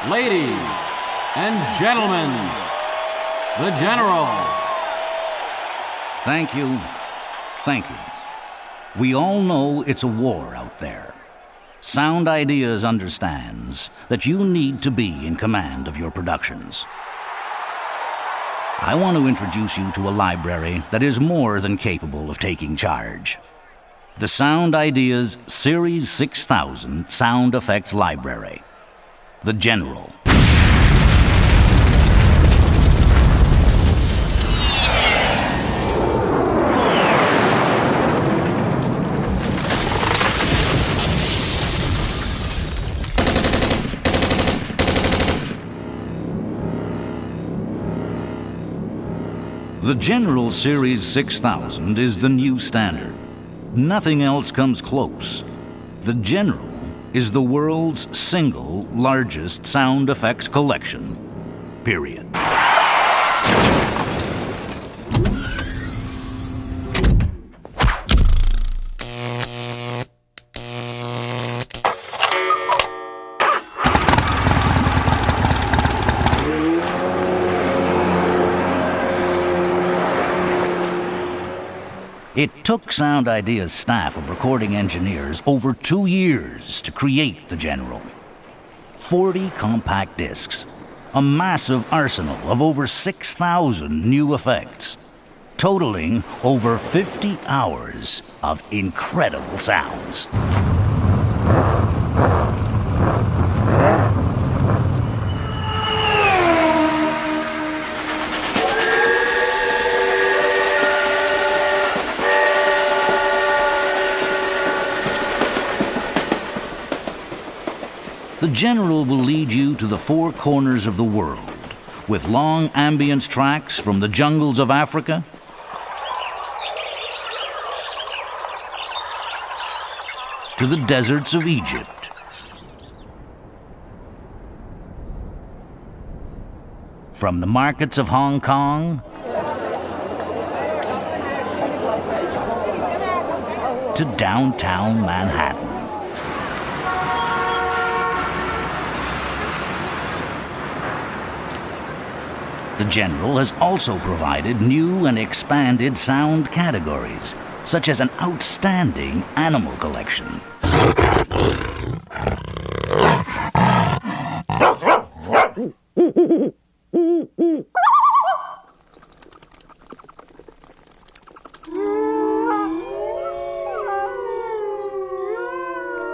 Ladies and gentlemen, the General. Thank you. Thank you. We all know it's a war out there. Sound Ideas understands that you need to be in command of your productions. I want to introduce you to a library that is more than capable of taking charge. The Sound Ideas Series 6000 Sound Effects Library. The General. The General Series 6000 is the new standard. Nothing else comes close. The General is the world's single largest sound effects collection, period. It took Sound Ideas' staff of recording engineers over 2 years to create the General. 40 compact discs, a massive arsenal of over 6,000 new effects, totaling over 50 hours of incredible sounds. The General will lead you to the four corners of the world, with long ambience tracks from the jungles of Africa to the deserts of Egypt, from the markets of Hong Kong to downtown Manhattan. The General has also provided new and expanded sound categories, such as an outstanding animal collection.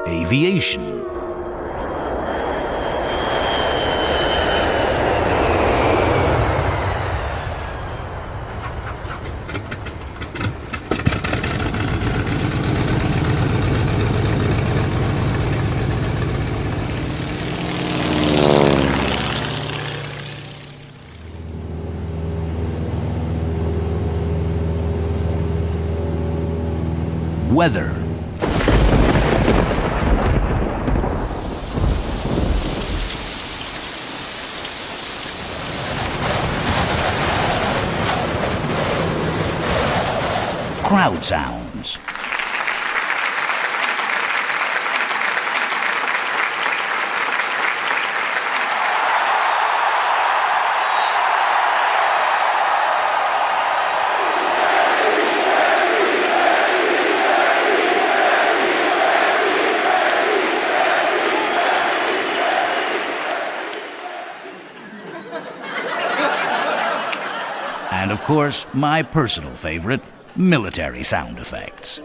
Aviation. Weather. Crowd sounds. And of course, my personal favorite, military sound effects.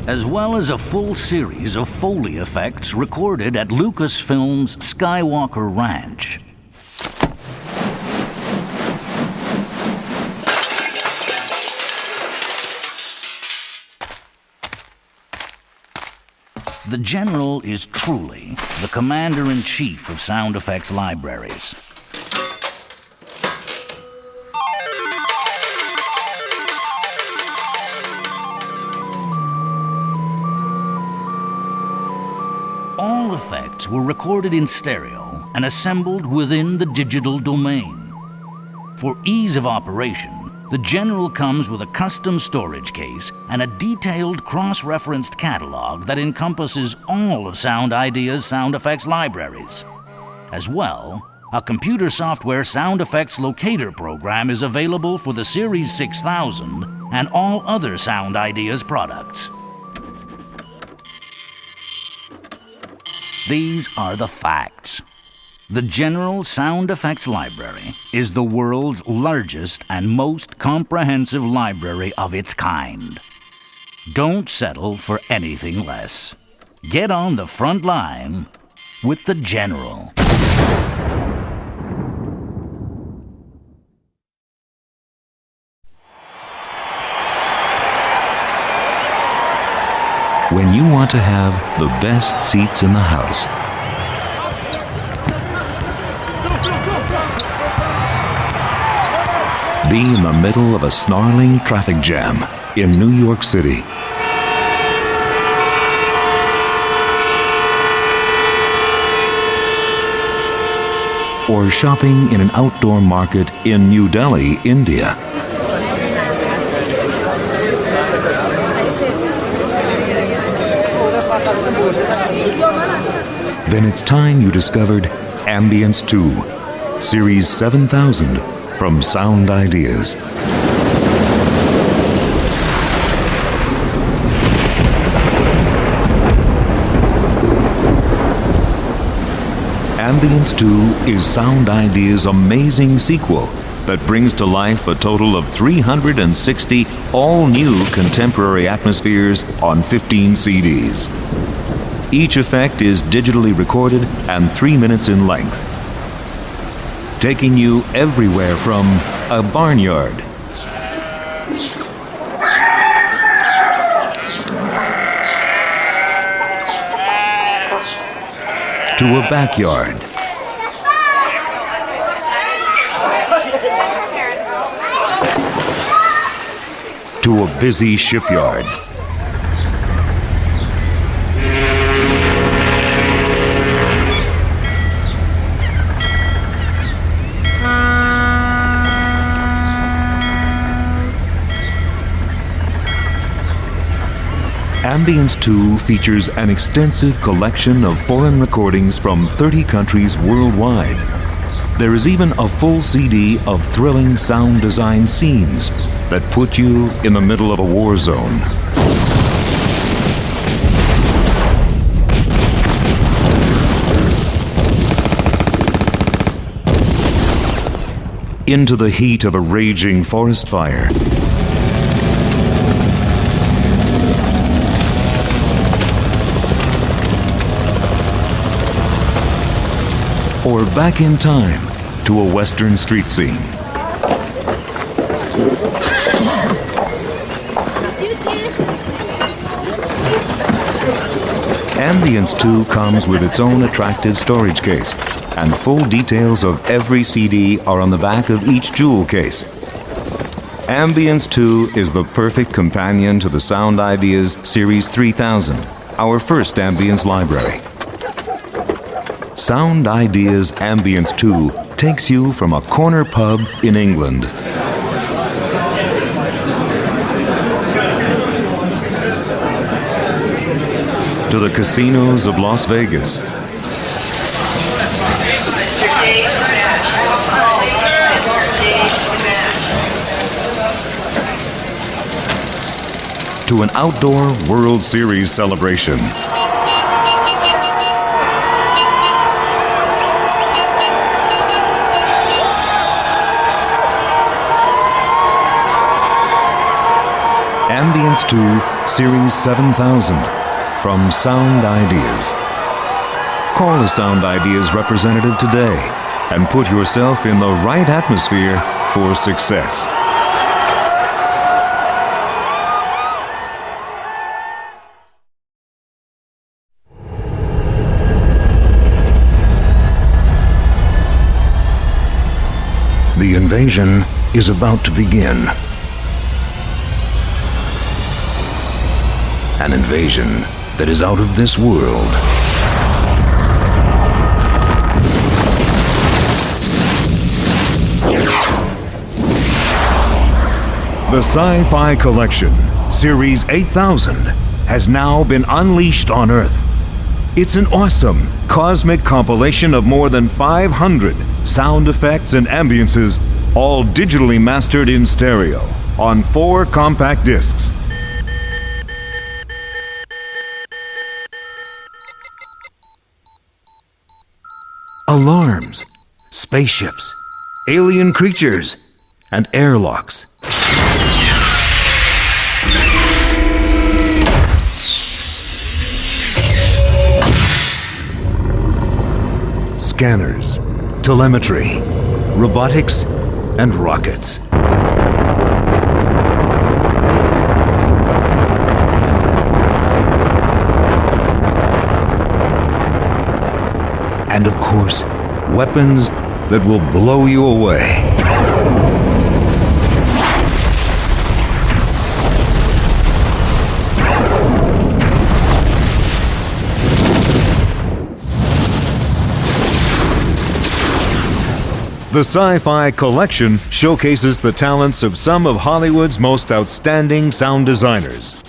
As well as a full series of Foley effects recorded at Lucasfilm's Skywalker Ranch. The General is truly the commander-in-chief of sound effects libraries. all effects were recorded in stereo and assembled within the digital domain. For ease of operation, the General comes with a custom storage case and a detailed cross-referenced catalog that encompasses all of Sound Idea's sound effects libraries. As well, a computer software sound effects locator program is available for the Series 6000 and all other Sound Ideas products. These are the facts. The General Sound Effects Library is the world's largest and most comprehensive library of its kind. Don't settle for anything less. Get on the front line with the General. When you want to have the best seats in the house, be in the middle of a snarling traffic jam in New York City, or shopping in an outdoor market in New Delhi, India, then it's time you discovered Ambience 2, Series 7000 from Sound Ideas. Ambience 2 is Sound Ideas' amazing sequel that brings to life a total of 360 all-new contemporary atmospheres on 15 CDs. Each effect is digitally recorded and 3 minutes in length, taking you everywhere from a barnyard to a backyard to a busy shipyard. Ambience 2 features an extensive collection of foreign recordings from 30 countries worldwide. There is even a full CD of thrilling sound design scenes that put you in the middle of a war zone. Into the heat of a raging forest fire. Or back in time to a western street scene. Ambience 2 comes with its own attractive storage case, and full details of every CD are on the back of each jewel case. Ambience 2 is the perfect companion to the Sound Ideas Series 3000, our first ambience library. Sound Ideas Ambience 2 takes you from a corner pub in England to the casinos of Las Vegas, to an outdoor World Series celebration. Ambience 2 Series 7000 from Sound Ideas. Call a Sound Ideas representative today and put yourself in the right atmosphere for success. The invasion is about to begin. An invasion that is out of this world. The Sci-Fi Collection, Series 8000, has now been unleashed on Earth. It's an awesome, cosmic compilation of more than 500 sound effects and ambiances, all digitally mastered in stereo on 4 compact discs. Alarms, spaceships, alien creatures, and airlocks. Scanners, telemetry, robotics, and rockets. And of course, weapons that will blow you away. The Sci-Fi Collection showcases the talents of some of Hollywood's most outstanding sound designers.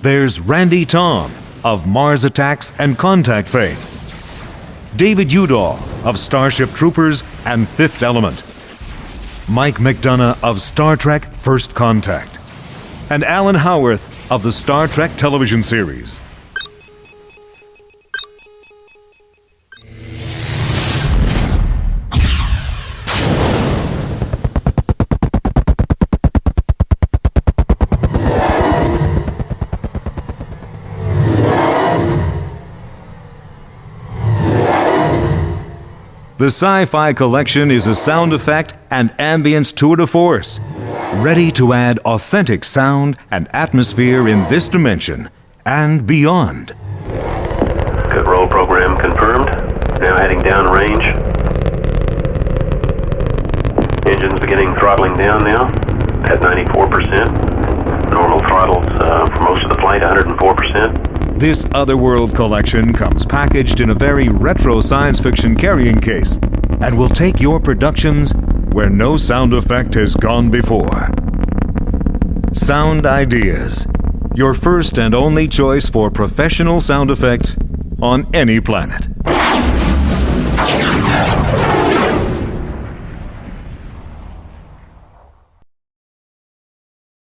There's Randy Thom of Mars Attacks and Contact fame, David Udall of Starship Troopers and Fifth Element, Mike McDonough of Star Trek First Contact, and Alan Howarth of the Star Trek television series. The Sci-Fi Collection is a sound effect and ambience tour de force, ready to add authentic sound and atmosphere in this dimension and beyond. Good roll program confirmed. Now heading downrange. Engines beginning throttling down now at 94%. Normal throttles for most of the flight, 104%. This Otherworld collection comes packaged in a very retro science fiction carrying case and will take your productions where no sound effect has gone before. Sound Ideas, your first and only choice for professional sound effects on any planet.